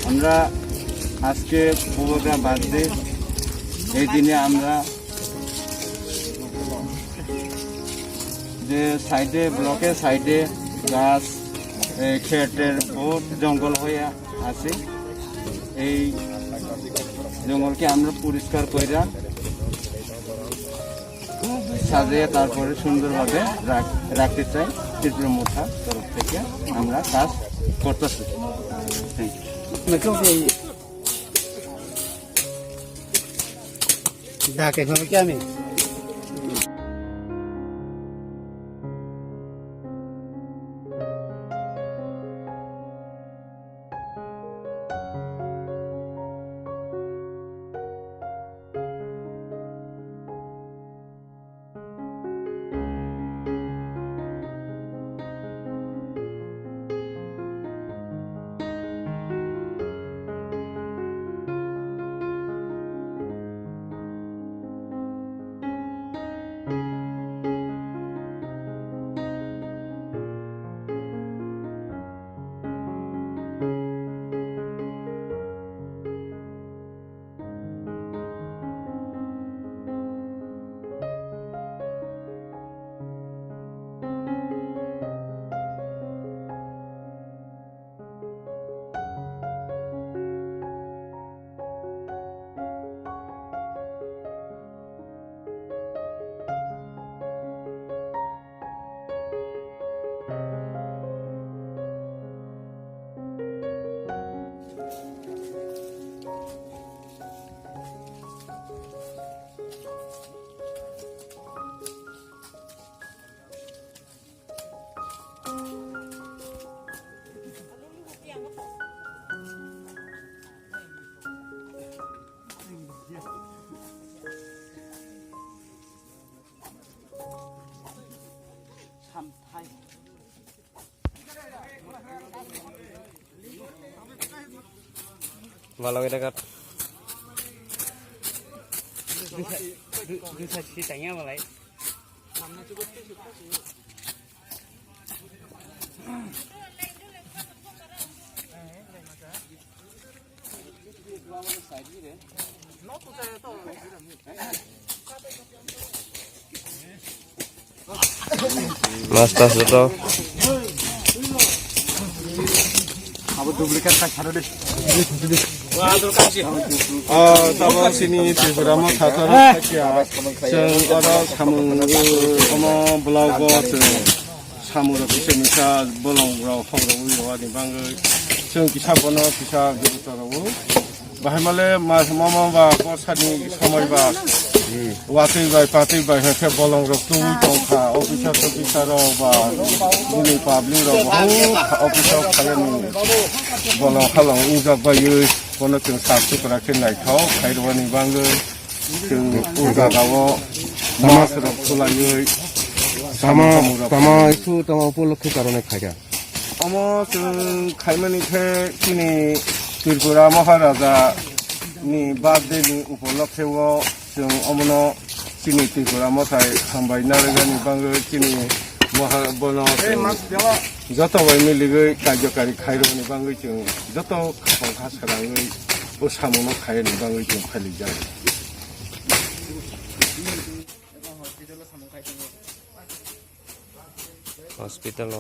আমরা আজকে বুবাগ্রা বার্থডে এই দিনে আমরা যে সাইডে ব্লকের সাইডে গাছ খেটের বহুত জঙ্গল হয়ে আছে এই জঙ্গলকে আমরা পরিষ্কার করে সাজিয়ে তারপরে সুন্দরভাবে রাখতে চাই ত্রিপুরা মোথা তরফ থেকে আমরা কাজ করতেছি। ঢাকে কি আমি ভালো করে কাট মাছ টাছ তো আবার ডুপ্লিকেট কাজ ছাড়ো দে তারপর চিনি ত্রিপুরা মোথা তরফ থেকে जों सामु ब्लॉग सामु फिसा मिसा बलंग्राव फावराव नि बांगै जों किसाबनो फिसा गिरतराव बाहाय माले मास माबा बरसानि समायबा वातैबाय पातैबाय हेखे बलंग्राव तुइ दंखा अफिसाराव बा दिनै पाब्लिकराव बहुत अफिसाव खालामनि बलं खालाम उजाबायो बनो जों साफसिफोरा नायथाव खायरवानि बांगै जों उजागाव मासराव खुलायै তামা একটু তামা উপলক্ষে কারণে খাইয়া जों खायमानिखे दिनै त्रिपुरा महाराजा नि बार्थडेनि उपलक्षेव जों अमनो दिनै त्रिपुरा मोसाय हामबाय नारेगानि बांगै दिनै महाबनो जतबाय मिलिगै कार्यकारी खायरनि बांगै जों जत खाफां खासाराङै सामुनो खायनि बांगै जों फालिजायो हॉस्पिटल